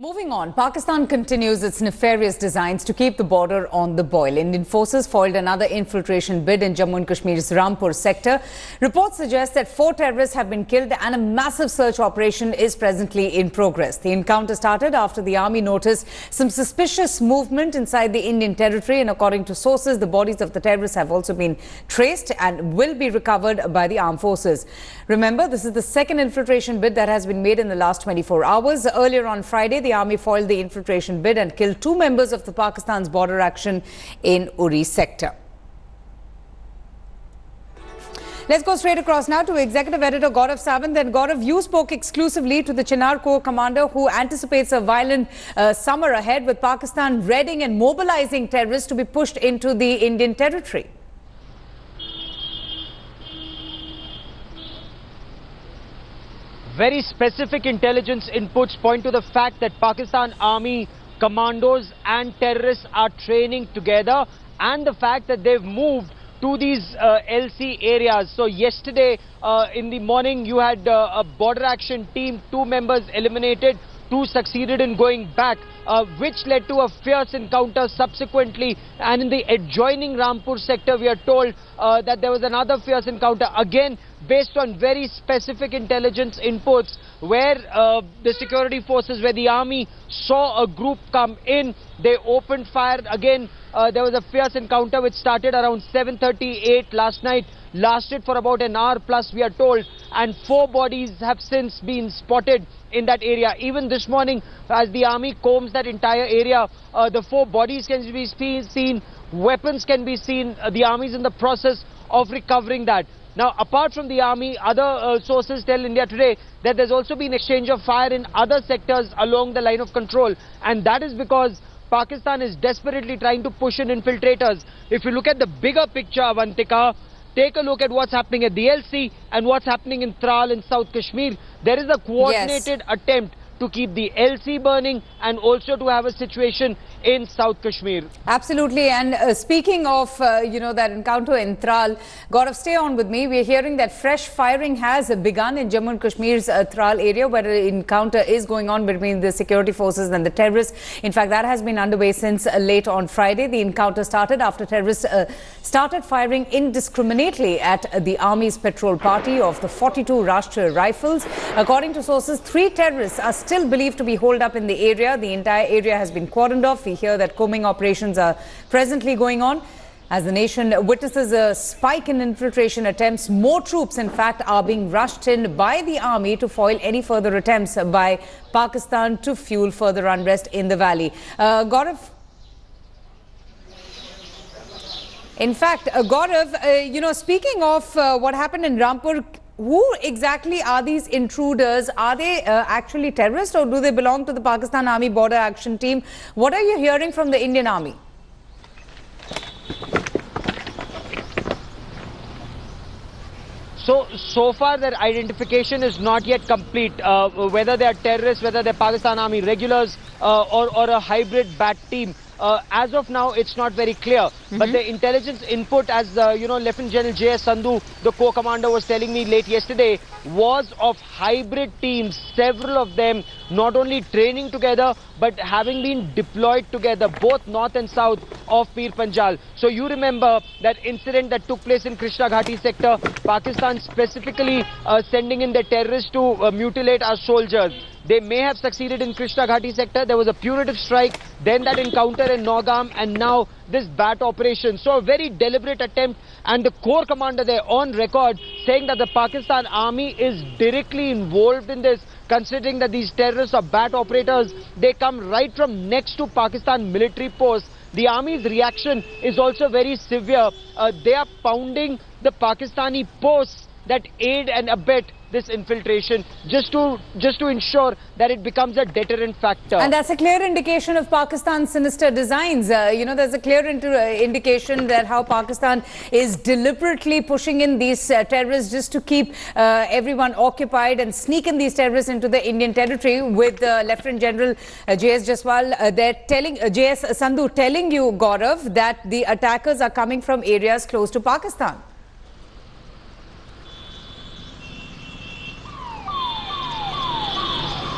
Moving on, Pakistan continues its nefarious designs to keep the border on the boil. Indian forces foiled another infiltration bid in Jammu and Kashmir's Rampur sector. Reports suggest that 4 terrorists have been killed and a massive search operation is presently in progress. The encounter started after the army noticed some suspicious movement inside the Indian territory, and according to sources, the bodies of the terrorists have also been traced and will be recovered by the armed forces. Remember, this is the second infiltration bid that has been made in the last 24 hours. Earlier on Friday, the army foiled the infiltration bid and killed 2 members of the Pakistan's border action in Uri sector. Let's go straight across now to Executive Editor Gaurav Sawant. And Gaurav, you spoke exclusively to the Chinar Corps commander who anticipates a violent summer ahead, with Pakistan readying and mobilizing terrorists to be pushed into the Indian territory. Very specific intelligence inputs point to the fact that Pakistan Army commandos and terrorists are training together, and the fact that they've moved to these LC areas. So yesterday in the morning you had a border action team, 2 members eliminated, 2 succeeded in going back, which led to a fierce encounter subsequently. And in the adjoining Rampur sector, we are told that there was another fierce encounter, again based on very specific intelligence inputs, where the security forces, where the army saw a group come in, they opened fire. Again, there was a fierce encounter which started around 7:38 last night, lasted for about an hour plus, we are told, and 4 bodies have since been spotted in that area. Even this morning, as the army combs that entire area, the 4 bodies can be seen, weapons can be seen. The army is in the process of recovering that. Now, apart from the army, other sources tell India Today that there's also been exchange of fire in other sectors along the line of control, and that is because Pakistan is desperately trying to push in infiltrators. If you look at the bigger picture, Avantika, take a look at what's happening at the LC and what's happening in Tral in South Kashmir. There is a coordinated attempt to keep the LC burning and also to have a situation in South Kashmir. Absolutely. And speaking of, that encounter in Tral, Gaurav, stay on with me. We're hearing that fresh firing has begun in Jammu and Kashmir's Tral area, where an encounter is going on between the security forces and the terrorists. In fact, that has been underway since late on Friday. The encounter started after terrorists started firing indiscriminately at the army's patrol party of the 42 Rashtriya Rifles. According to sources, 3 terrorists are still believed to be holed up in the area. The entire area has been cordoned off. We hear that combing operations are presently going on. As the nation witnesses a spike in infiltration attempts, more troops, in fact, are being rushed in by the army to foil any further attempts by Pakistan to fuel further unrest in the valley. Gaurav, in fact, Gaurav, speaking of what happened in Rampur, who exactly are these intruders? Are they actually terrorists, or do they belong to the Pakistan Army Border Action Team? What are you hearing from the Indian Army? So far their identification is not yet complete, whether they are terrorists, whether they're Pakistan Army regulars or a hybrid BAT team. As of now, it's not very clear. But the intelligence input, as Lieutenant General J.S. Sandhu, the Corps commander, was telling me late yesterday, was of hybrid teams, several of them not only training together, but having been deployed together, both north and south of Pir Panjal. So you remember that incident that took place in Krishna Ghati sector, Pakistan specifically sending in their terrorists to mutilate our soldiers. They may have succeeded in Krishna Ghati sector. There was a punitive strike, then that encounter in Nogam, and now this BAT operation. So a very deliberate attempt, and the Corps commander there on record saying that the Pakistan Army is directly involved in this, considering that these terrorists are BAT operators. They come right from next to Pakistan military posts. The army's reaction is also very severe. They are pounding the Pakistani posts that aid and abet this infiltration, just to ensure that it becomes a deterrent factor. And that's a clear indication of Pakistan's sinister designs. There's a clear indication that how Pakistan is deliberately pushing in these terrorists just to keep everyone occupied and sneak in these terrorists into the Indian territory. With Lieutenant General J.S. Jaswal, J.S. Sandhu telling you, Gaurav, that the attackers are coming from areas close to Pakistan.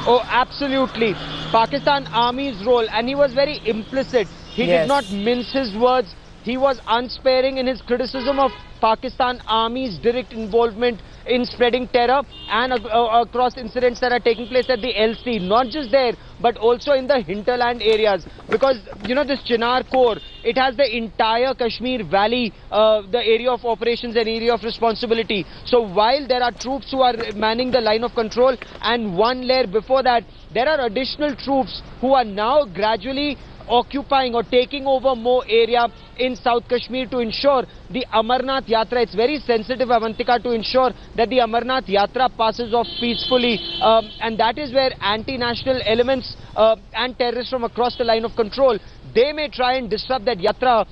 Oh, absolutely. Pakistan Army's role, and he was very implicit. He did not mince his words. He was unsparing in his criticism of Pakistan Army's direct involvement in spreading terror and across incidents that are taking place at the LC, not just there, but also in the hinterland areas. Because, you know, this Chinar Corps, it has the entire Kashmir Valley, the area of operations and area of responsibility. So while there are troops who are manning the line of control, and one layer before that, there are additional troops who are now gradually occupying or taking over more area in South Kashmir to ensure the Amarnath Yatra. It's very sensitive, Avantika, to ensure that the Amarnath Yatra passes off peacefully, and that is where anti-national elements and terrorists from across the line of control, they may try and disrupt that Yatra.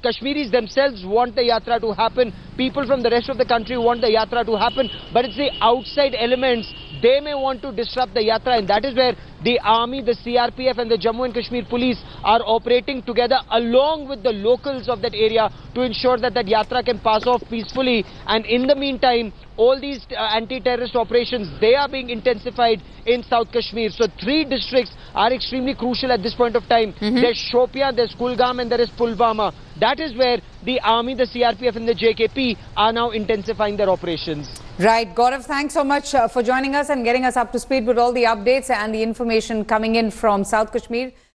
Kashmiris themselves want the Yatra to happen. People from the rest of the country want the Yatra to happen. But it's the outside elements, they may want to disrupt the Yatra, and that is where the army, the CRPF and the Jammu and Kashmir police are operating together along with the locals of that area to ensure that that Yatra can pass off peacefully. And in the meantime, all these anti-terrorist operations, they are being intensified in South Kashmir. So 3 districts are extremely crucial at this point of time. There's Shopian, there's Kulgam, and there is Pulwama. That is where the army, the CRPF and the JKP are now intensifying their operations. Right. Gaurav, thanks so much for joining us and getting us up to speed with all the updates and the information coming in from South Kashmir.